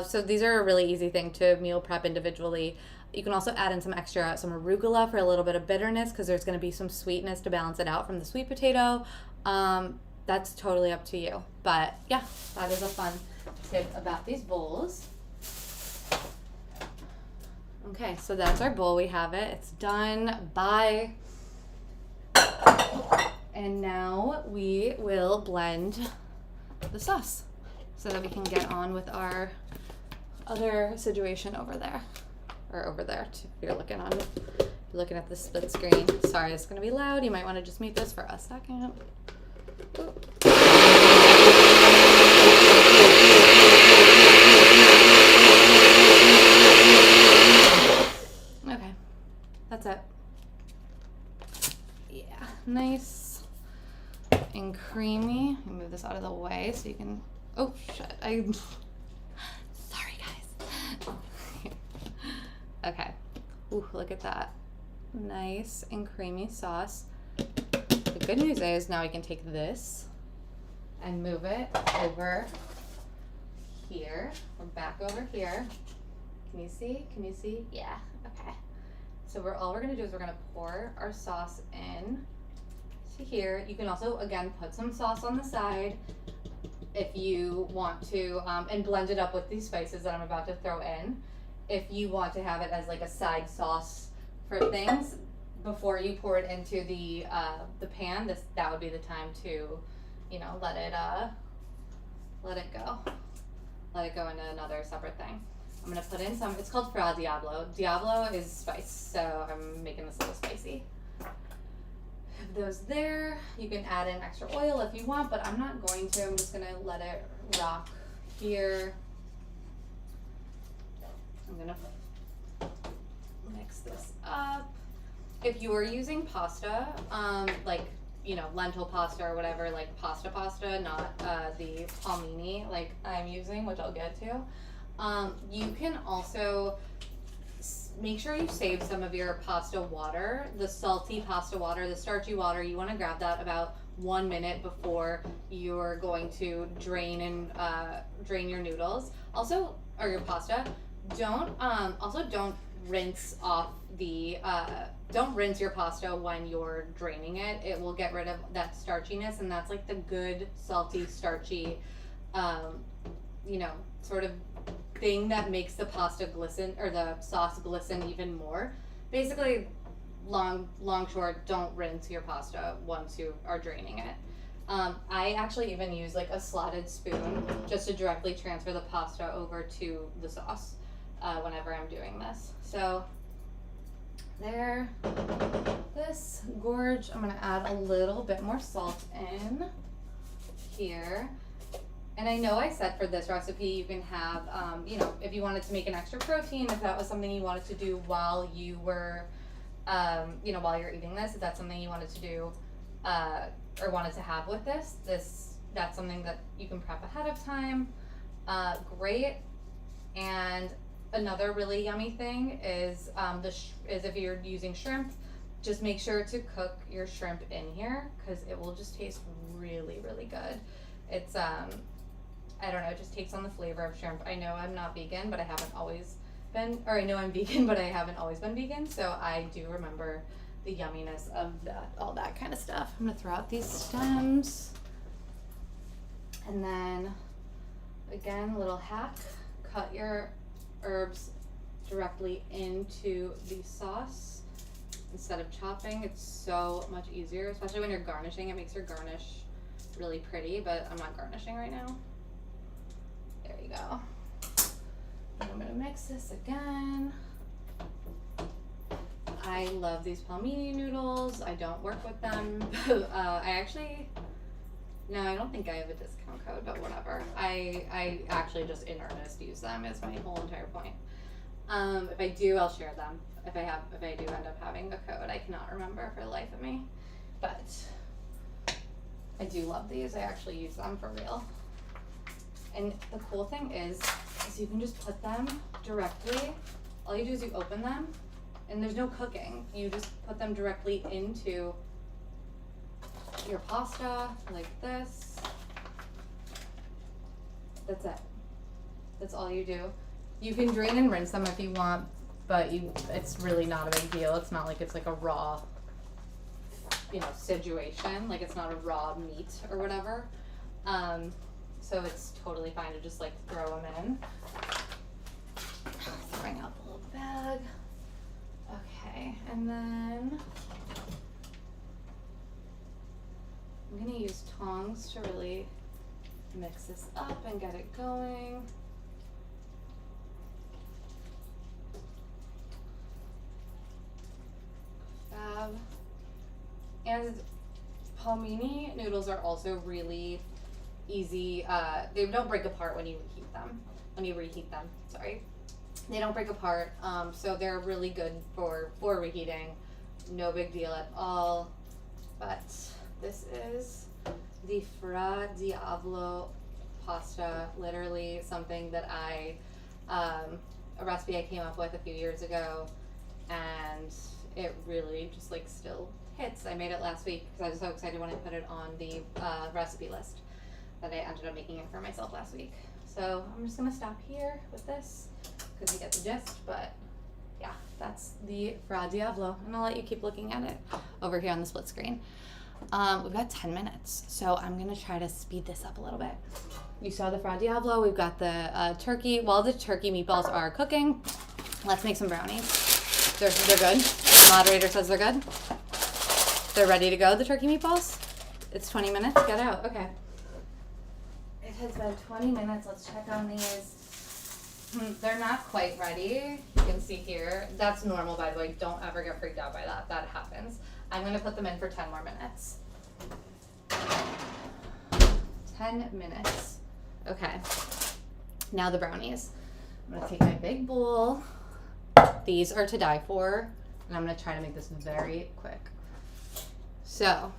A: So these are a really easy thing to meal prep individually. You can also add in some arugula for a little bit of bitterness because there's going to be some sweetness to balance it out from the sweet potato. That's totally up to you. But yeah, that is a fun tip about these bowls. Okay, so that's our bowl. We have it. It's done. Bye. And now we will blend the sauce so that we can get on with our other situation over there. Or over there, if you're looking at the split screen. Sorry, it's going to be loud. You might want to just mute this for a second. Okay, that's it. Yeah, nice and creamy. Let me move this out of the way so you can. Oh shit! Sorry, guys. Okay. Ooh, look at that. Nice and creamy sauce. The good news is now I can take this and move it over here, or back over here. Can you see? Yeah, okay. So all we're gonna do is we're gonna pour our sauce in to here. You can also, again, put some sauce on the side if you want to, and blend it up with these spices that I'm about to throw in. If you want to have it as like a side sauce for things before you pour it into the pan, that would be the time to, let it go. Let it go into another separate thing. I'm gonna put in some. It's called Fra Diavolo. Diavolo is spice, so I'm making this a little spicy. Have those there. You can add in extra oil if you want, but I'm not going to. I'm just gonna let it rock here. I'm gonna mix this up. If you are using pasta, like lentil pasta or whatever, like pasta, not the palmini like I'm using, which I'll get to. You can also make sure you save some of your pasta water, the salty pasta water, the starchy water. You want to grab that about 1 minute before you're going to drain your noodles, also, or your pasta. Don't rinse off don't rinse your pasta when you're draining it. It will get rid of that starchiness, and that's like the good salty starchy sort of thing that makes the pasta glisten, or the sauce glisten even more. Basically, long short, don't rinse your pasta once you are draining it. I actually even use like a slotted spoon just to directly transfer the pasta over to the sauce whenever I'm doing this. So there, this gorge, I'm gonna add a little bit more salt in here. And I know I said for this recipe you can have, if you wanted to make an extra protein, if that was something you wanted to do while you were, while you're eating this, if that's something you wanted to do or wanted to have with this, that's something that you can prep ahead of time. Great. And another really yummy thing is if you're using shrimp, just make sure to cook your shrimp in here because it will just taste really, really good. It's I don't know, it just takes on the flavor of shrimp. I know I'm not vegan, but I haven't always been, or I know I'm vegan, but I haven't always been vegan, so I do remember the yumminess of that, all that kind of stuff. I'm gonna throw out these stems, and then again, little hack, cut your herbs directly into the sauce instead of chopping. It's so much easier, especially when you're garnishing. It makes your garnish really pretty, but I'm not garnishing right now. There you go. And I'm gonna mix this again. I love these palmini noodles. I don't work with them. I don't think I have a discount code, but whatever. I actually just in earnest use them is my whole entire point. If I do, I'll share them. If I do end up having a code, I cannot remember for the life of me. But I do love these. I actually use them for real. And the cool thing is you can just put them directly. All you do is you open them, and there's no cooking. You just put them directly into your pasta like this. That's it. That's all you do. You can drain and rinse them if you want, but it's really not a big deal. It's not like it's like a raw, situation. Like it's not a raw meat or whatever. So it's totally fine to just like throw them in. Throwing out the little bag. Okay, and then I'm gonna use tongs to really mix this up and get it going. Fab. And palmini noodles are also really easy. They don't break apart when you reheat them. Sorry. They don't break apart. So they're really good for reheating. No big deal at all. But this is the Fra Diavolo pasta. Literally something that a recipe I came up with a few years ago, and it really just like still hits. I made it last week because I was so excited when I put it on the recipe list that I ended up making it for myself last week. So I'm just gonna stop here with this because you get the gist, but yeah, that's the Fra Diavolo, and I'll let you keep looking at it over here on the split screen. We've got 10 minutes, so I'm gonna try to speed this up a little bit. You saw the Fra Diavolo, we've got the turkey. While the turkey meatballs are cooking, let's make some brownies. They're good. The moderator says they're good. They're ready to go, the turkey meatballs? It's 20 minutes, get out, okay. It has been 20 minutes, let's check on these. They're not quite ready, you can see here. That's normal, by the way, don't ever get freaked out by that, that happens. I'm gonna put them in for 10 more minutes. 10 minutes. Okay, now the brownies. I'm gonna take my big bowl. These are to die for, and I'm gonna try to make this very quick. So,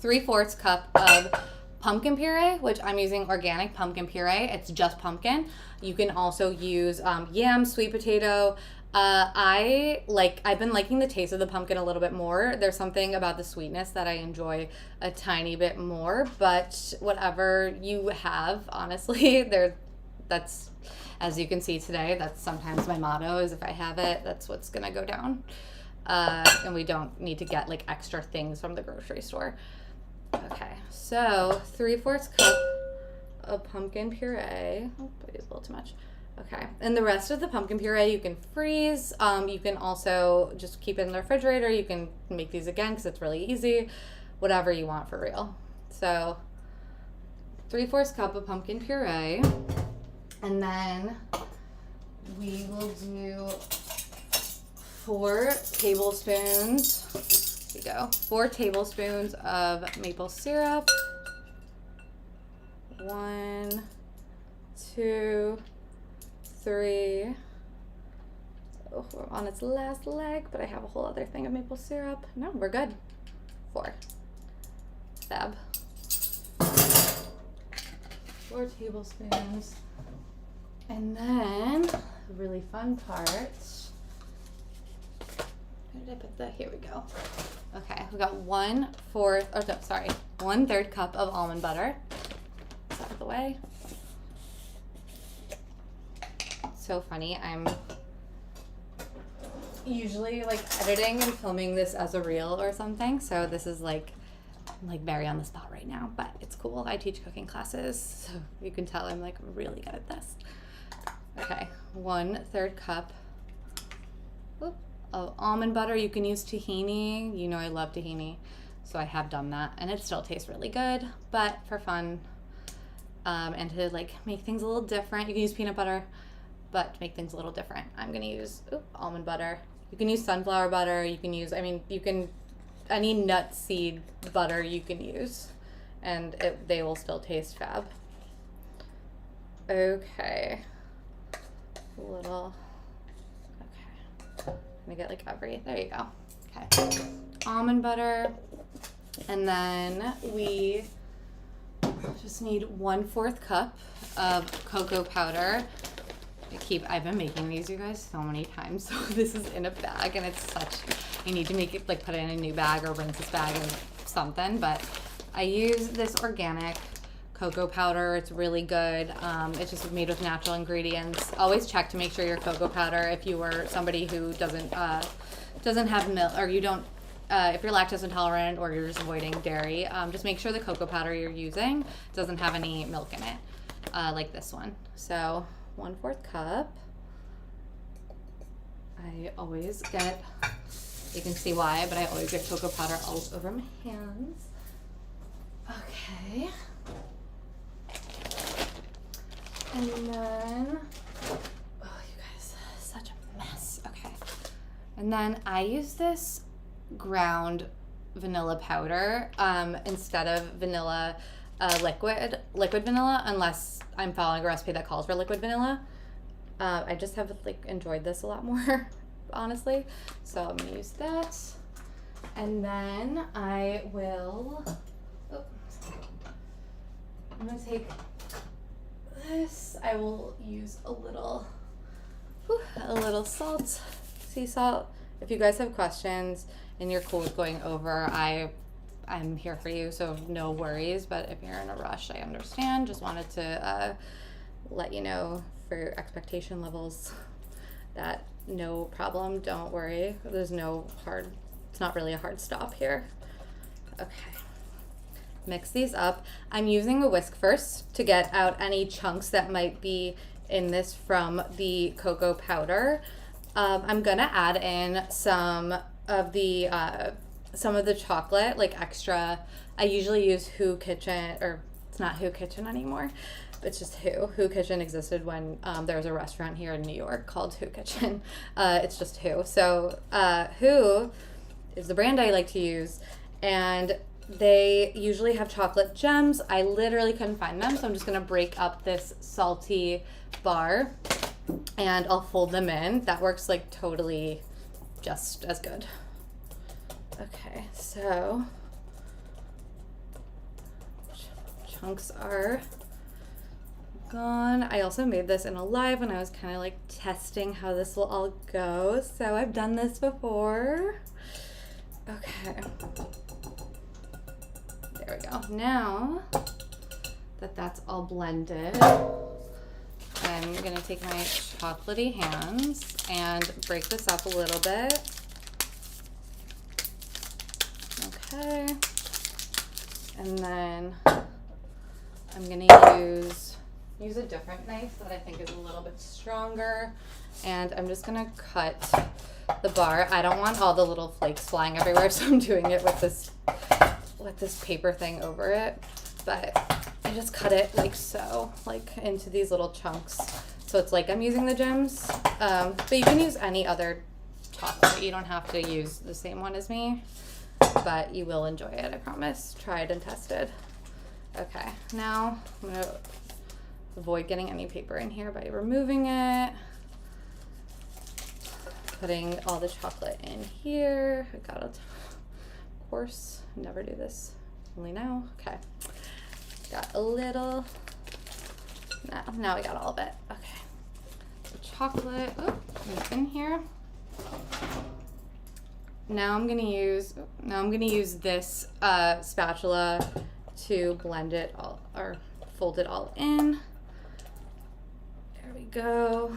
A: 3/4 cup of pumpkin puree, which I'm using organic pumpkin puree. It's just pumpkin. You can also use yam, sweet potato. I've been liking the taste of the pumpkin a little bit more. There's something about the sweetness that I enjoy a tiny bit more, but whatever you have, honestly, that's, as you can see today, that's sometimes my motto is if I have it, that's what's gonna go down. And we don't need to get like extra things from the grocery store. Okay, so 3/4 cup of pumpkin puree. Oh, I used a little too much. Okay, and the rest of the pumpkin puree you can freeze. You can also just keep it in the refrigerator. You can make these again because it's really easy. Whatever you want for real. So 3/4 cup of pumpkin puree, and then we will do 4 tablespoons. Here we go. 4 tablespoons of maple syrup. 1, 2, 3. Oh, we're on its last leg, but I have a whole other thing of maple syrup. No, we're good. 4. Fab. 4 tablespoons. And then the really fun part. Where did I put that? Here we go. Okay, we got 1/3 cup of almond butter. It's out of the way. So funny. I'm usually like editing and filming this as a reel or something, so this is like I'm like very on the spot right now, but it's cool. I teach cooking classes, so you can tell I'm like really good at this. Okay, 1/3 cup of almond butter. You can use tahini. You know I love tahini, so I have done that, and it still tastes really good. But for fun, and to like make things a little different, you can use peanut butter. But to make things a little different, I'm gonna use almond butter. You can use sunflower butter. You can use, any nut seed butter you can use, and they will still taste fab. Okay. Okay. I'm gonna get like there you go. Okay. Almond butter. And then we just need 1/4 cup of cocoa powder. I've been making these, you guys, so many times. So this is in a bag, and it's you need to make it, like put it in a new bag or rinse this bag or something. But I use this organic cocoa powder. It's really good. It's just made with natural ingredients. Always check to make sure your cocoa powder, if you are somebody who doesn't have milk, or you don't, if you're lactose intolerant or you're just avoiding dairy, just make sure the cocoa powder you're using doesn't have any milk in it, like this one. So 1/4 cup. I always get, you can see why, but I always get cocoa powder all over my hands. Okay. And then, you guys, such a mess. Okay. And then I use this ground vanilla powder instead of vanilla liquid vanilla, unless I'm following a recipe that calls for liquid vanilla. I just have like enjoyed this a lot more, honestly. So I'm gonna use that, and then I'm gonna take this. I will use a little salt, sea salt. If you guys have questions and you're cool with going over, I'm here for you, so no worries. But if you're in a rush, I understand. Just wanted to let you know for expectation levels that no problem, don't worry. There's no it's not really a hard stop here. Okay. Mix these up. I'm using a whisk first to get out any chunks that might be in this from the cocoa powder. I'm gonna add in some of the chocolate, like extra. I usually use Who Kitchen, or it's not Who Kitchen anymore. It's just Who. Who Kitchen existed when there was a restaurant here in New York called Who Kitchen. It's just Who. So Who is the brand I like to use, and they usually have chocolate gems. I literally couldn't find them, so I'm just gonna break up this salty bar and I'll fold them in. That works like totally just as good. Okay, so chunks are gone. I also made this in a live when I was kind of like testing how this will all go. So I've done this before. Okay. There we go. Now that that's all blended, I'm gonna take my chocolatey hands and break this up a little bit. Okay. And then I'm gonna use a different knife that I think is a little bit stronger. And I'm just gonna cut the bar. I don't want all the little flakes flying everywhere, so I'm doing it with this paper thing over it. But I just cut it like so, like into these little chunks. So it's like I'm using the gems. But you can use any other chocolate. You don't have to use the same one as me, but you will enjoy it, I promise. Tried and tested. Okay, now I'm gonna avoid getting any paper in here by removing it. Putting all the chocolate in here. I got of course, never do this, only now. Okay, got a little, now we got all of it. Okay, so chocolate is in here. Now I'm gonna use this spatula to blend it all, or fold it all in. There we go.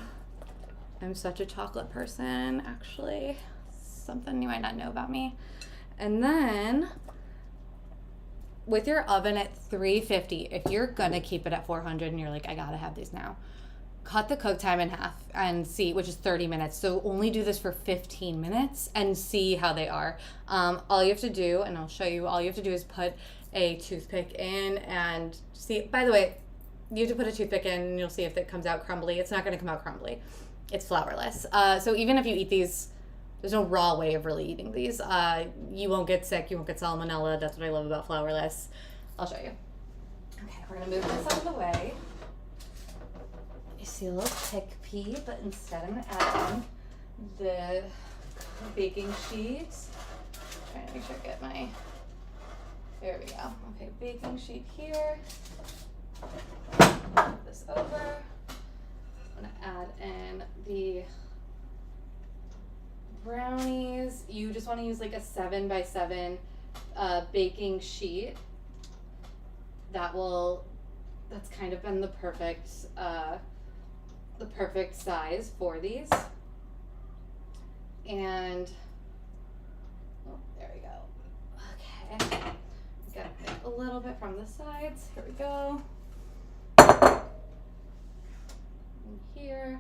A: I'm such a chocolate person, actually. Something you might not know about me. And then with your oven at 350, if you're gonna keep it at 400 and you're like, I gotta have these now, cut the cook time in half and see, which is 30 minutes. So only do this for 15 minutes and see how they are. All you have to do, and I'll show you, all you have to do is put a toothpick in and see. By the way, you have to put a toothpick in and you'll see if it comes out crumbly. It's not gonna come out crumbly. It's flourless. So even if you eat these, there's no raw way of really eating these. You won't get sick, you won't get salmonella. That's what I love about flourless. I'll show you. Okay, we're gonna move this out of the way. You see a little chickpea, but instead I'm gonna add in the baking sheet. Trying to make sure I get my, there we go. Okay, baking sheet here. Move this over. I'm gonna add in the brownies. You just want to use like a 7x7 baking sheet. That's kind of been the perfect size for these. And there we go. Okay, gotta pick a little bit from the sides. Here we go. Here,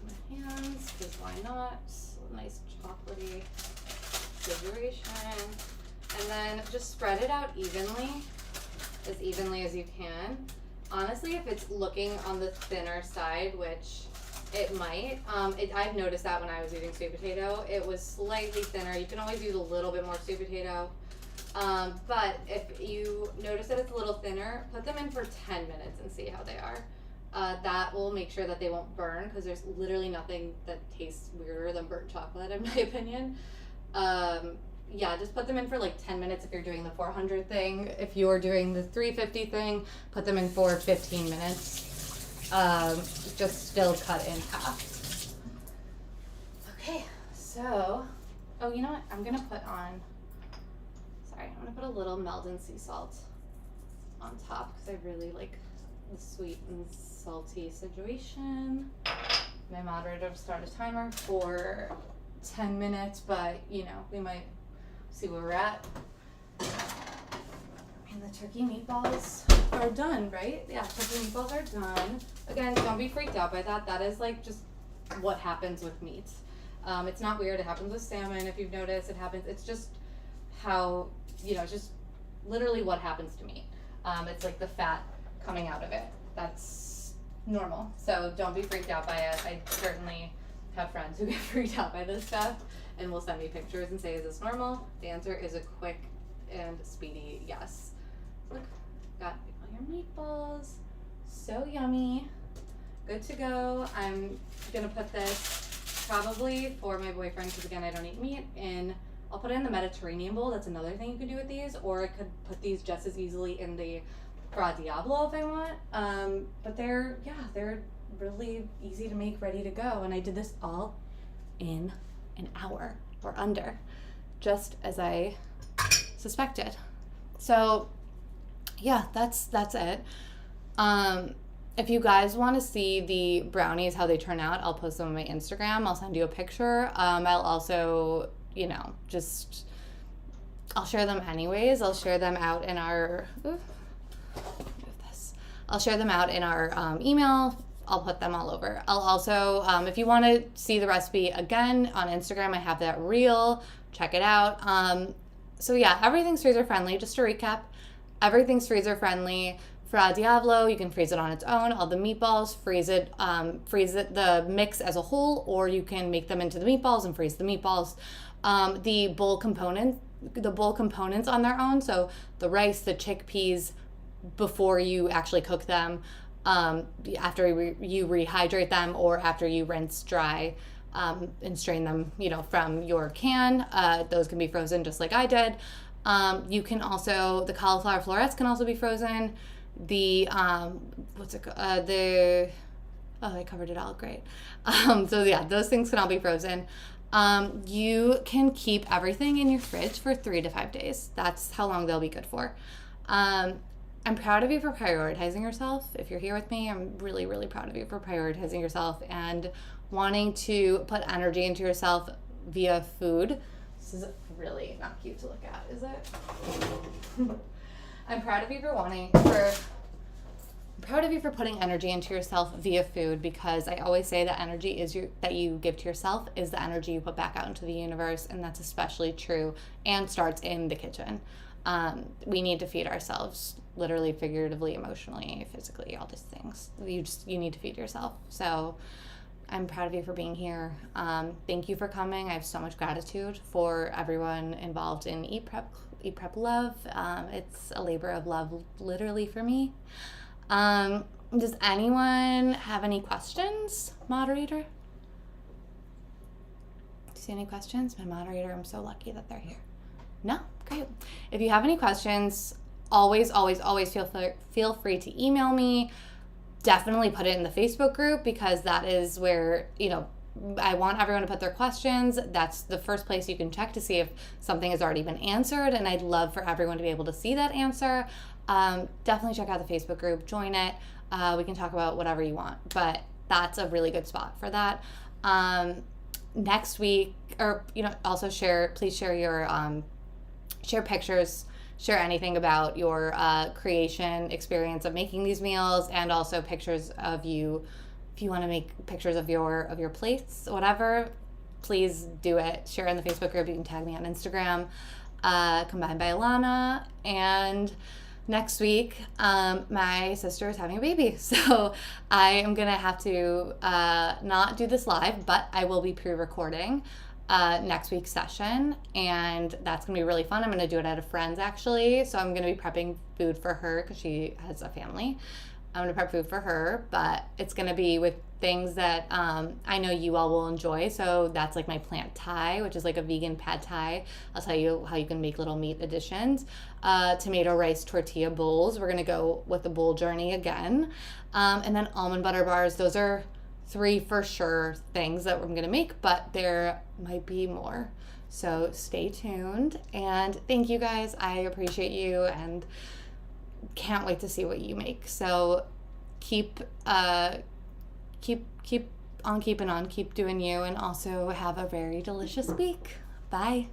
A: my hands, because why not? A nice chocolatey configuration. And then just spread it out evenly as you can. Honestly, if it's looking on the thinner side, which it might, I've noticed that when I was using sweet potato, it was slightly thinner. You can always use a little bit more sweet potato. But if you notice that it's a little thinner, put them in for 10 minutes and see how they are. That will make sure that they won't burn, because there's literally nothing that tastes weirder than burnt chocolate, in my opinion. Yeah, just put them in for like 10 minutes if you're doing the 400 thing. If you're doing the 350 thing, put them in for 15 minutes. Just still cut in half. Okay, so, oh, you know what? I'm gonna put a little Meldon sea salt on top, because I really like the sweet and salty situation. My moderator start a timer for 10 minutes, but you know, we might see where we're at. And the turkey meatballs are done, right? Yeah, turkey meatballs are done. Again, don't be freaked out by that. That is like just what happens with meat. It's not weird. It happens with salmon. If you've noticed, it happens. It's just how, you know, it's just literally what happens to meat. It's like the fat coming out of it. That's normal. So don't be freaked out by it. I certainly have friends who get freaked out by this stuff and will send me pictures and say, is this normal? The answer is a quick and speedy yes. Look, got all your meatballs. So yummy. Good to go. I'm gonna put this probably for my boyfriend, because again, I don't eat meat, in I'll put it in the Mediterranean bowl. That's another thing you could do with these, or I could put these just as easily in the Fra Diavolo if I want. But they're really easy to make, ready to go. And I did this all in an hour or under, just as I suspected. So yeah, that's it. If you guys want to see the brownies, how they turn out, I'll post them on my Instagram. I'll send you a picture. I'll also, I'll share them anyways. I'll share them out in our, I'll share them out in our email. I'll put them all over. I'll also, if you want to see the recipe again on Instagram, I have that reel. Check it out. So yeah, everything's freezer friendly. Just to recap, everything's freezer friendly. Fra Diavolo, you can freeze it on its own. All the meatballs, freeze it, the mix as a whole, or you can make them into the meatballs and freeze the meatballs. The bowl components on their own, so the rice, the chickpeas, before you actually cook them, after you rehydrate them, or after you rinse dry and strain them, from your can. Those can be frozen just like I did. You can also, the cauliflower florets can also be frozen. The I covered it all, great. So yeah, those things can all be frozen. You can keep everything in your fridge for 3 to 5 days. That's how long they'll be good for. I'm proud of you for prioritizing yourself. If you're here with me, I'm really, really proud of you for prioritizing yourself and wanting to put energy into yourself via food. This is really not cute to look at, is it? I'm proud of you for putting energy into yourself via food, because I always say that energy that you give to yourself is the energy you put back out into the universe, and that's especially true and starts in the kitchen. We need to feed ourselves, literally, figuratively, emotionally, physically, all these things. You need to feed yourself. So I'm proud of you for being here. Thank you for coming. I have so much gratitude for everyone involved in Eat Prep Love. It's a labor of love, literally, for me. Does anyone have any questions, moderator? Do you see any questions? My moderator, I'm so lucky that they're here. No? Great. If you have any questions, always feel free to email me. Definitely put it in the Facebook group, because that is where, I want everyone to put their questions. That's the first place you can check to see if something has already been answered, and I'd love for everyone to be able to see that answer. Definitely check out the Facebook group, join it. We can talk about whatever you want, but that's a really good spot for that. Next week, or also please share your share pictures, share anything about your creation experience of making these meals, and also pictures of you. If you want to make pictures of your plates, whatever, please do it. Share in the Facebook group. You can tag me on Instagram, Combined by Alana. And next week, my sister is having a baby, so I am gonna have to not do this live, but I will be pre-recording next week's session, and that's gonna be really fun. I'm gonna do it at a friend's, actually, so I'm gonna be prepping food for her because she has a family. I'm gonna prep food for her, but it's gonna be with things that I know you all will enjoy. So that's like my plant thai, which is like a vegan pad thai. I'll tell you how you can make little meat additions. Tomato rice tortilla bowls. We're gonna go with the bowl journey again. And then almond butter bars. Those are 3 for sure things that I'm gonna make, but there might be more. So stay tuned, and thank you guys. I appreciate you and can't wait to see what you make. So keep on keeping on, keep doing you, and also have a very delicious week. Bye.